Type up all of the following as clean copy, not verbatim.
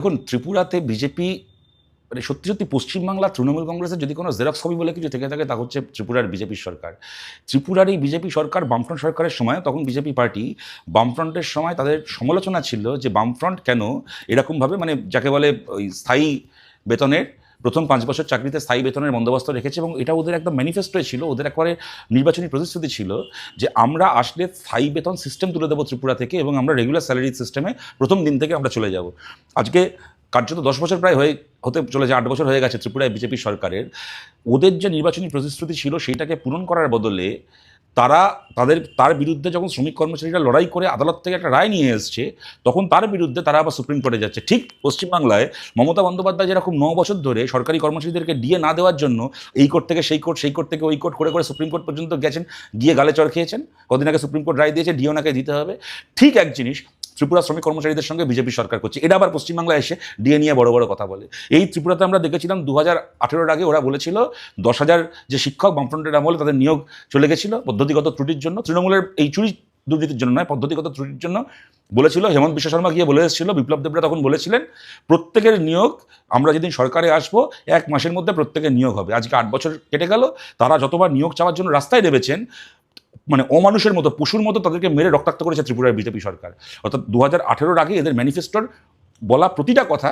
এখন ত্রিপুরাতে বিজেপি মানে সত্যি সত্যি পশ্চিমবাংলা তৃণমূল কংগ্রেসের যদি কোনো জেরক্স কপি বলে কিছু থেকে থাকে তা হচ্ছে ত্রিপুরার বিজেপির সরকার। ত্রিপুরার এই বিজেপি সরকার বামফ্রন্ট সরকারের সময়, তখন বিজেপি পার্টি বামফ্রন্টের সময় তাদের সমালোচনা ছিল যে বামফ্রন্ট কেন এরকমভাবে মানে যাকে বলে ওই স্থায়ী বেতনের প্রথম 5 বছর চাকরিতে স্থায়ী বেতনের বন্দোবস্ত রেখেছে, এবং এটা ওদের একদম ম্যানিফেস্টোয় ছিল, ওদের একবারে নির্বাচনী প্রতিশ্রুতি ছিল যে আমরা আসলে স্থায়ী বেতন সিস্টেম তুলে দেবো ত্রিপুরা থেকে, এবং আমরা রেগুলার স্যালারি সিস্টেমে প্রথম দিন থেকে আমরা চলে যাব। আজকে কার্যত 10 বছর প্রায় হতে চলেছে, 8 বছর হয়ে গেছে ত্রিপুরায় বিজেপি সরকারের। ওদের যে নির্বাচনী প্রতিশ্রুতি ছিল সেইটাকে পূরণ করার বদলে তার বিরুদ্ধে যখন শ্রমিক কর্মচারীরা লড়াই করে আদালত থেকে একটা রায় নিয়ে এসছে, তখন তার বিরুদ্ধে তারা আবার সুপ্রিম কোর্টে যাচ্ছে। ঠিক পশ্চিমবাংলায় মমতা বন্দ্যোপাধ্যায় যেরকম 9 বছর ধরে সরকারি কর্মচারীদেরকে ডিএ না দেওয়ার জন্য এই কোর্ট থেকে সেই কোর্ট, সেই কোর্ট থেকে ওই কোর্ট করে সুপ্রিম কোর্ট পর্যন্ত গেছেন, গিয়ে গালে চড় খেয়েছেন। কদিন আগে সুপ্রিম কোর্ট রায় দিয়েছে ডিএ ওনাকে দিতে হবে। ঠিক এক জিনিস ত্রিপুরা শ্রমিক কর্মচারীদের সঙ্গে বিজেপি সরকার করছে। এটা আবার পশ্চিমবাংলায় এসে ডিএ নিয়ে বড় বড় কথা বলে। এই ত্রিপুরাতে আমরা দেখেছিলাম 2018-এর আগে ওরা বলেছিল 10,000 যে শিক্ষক বামফ্রন্টের আমলে তাদের নিয়োগ চলে গেছিল পদ্ধতিগত ত্রুটির জন্য, তৃণমূলের এই চুরি দুর্নীতির জন্য নয়, পদ্ধতিগত ত্রুটির জন্য বলেছিল। হেমন্ত বিশ্ব শর্মা গিয়ে বলে এসেছিল, বিপ্লব দেবরা তখন বলেছিলেন প্রত্যেকের নিয়োগ আমরা যেদিন সরকারে আসবো 1 মাসের মধ্যে প্রত্যেকের নিয়োগ হবে। আজকে 8 বছর কেটে গেল, তারা যতবার নিয়োগ চাওয়ার জন্য রাস্তায় নেমেছেন মানে অমানুষের মতো, পশুর মতো তাদেরকে মেরে রক্তাক্ত করেছে ত্রিপুরার বিজেপি সরকার। অর্থাৎ 2018-এর আগে এদের ম্যানিফেস্টোর বলা প্রতিটা কথা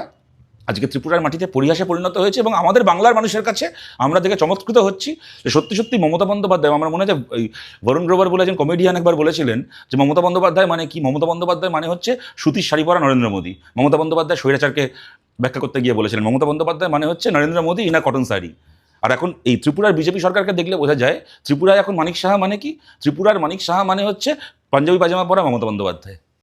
আজকে ত্রিপুরার মাটিতে পরিহাসে পরিণত হয়েছে, এবং আমাদের বাংলার মানুষের কাছে আমরা দেখে চমৎকৃত হচ্ছি যে সত্যি সত্যি মমতা বন্দ্যোপাধ্যায়, আমার মনে হয় যে বরুণ গ্রোভার বলে একজন কমেডিয়ান একবার বলেছিলেন যে মমতা বন্দ্যোপাধ্যায় মানে কি, মমতা বন্দ্যোপাধ্যায় মানে হচ্ছে সুতির শাড়ি পরা নরেন্দ্র মোদী। মমতা বন্দ্যোপাধ্যায় স্বৈরাচারকে ব্যাখ্যা করতে গিয়ে বলেছিলেন মমতা বন্দ্যোপাধ্যায় মানে হচ্ছে Narendra Modi in a cotton sari. আর এখন এই ত্রিপুরার বিজেপি সরকারকে দেখলে বোঝা যায় ত্রিপুরায় এখন মানিক সাহা মানে কি, ত্রিপুরার মানিক সাহা মানে হচ্ছে পাঞ্জাবি পাজামা পরা মমতা বন্দ্যোপাধ্যায়।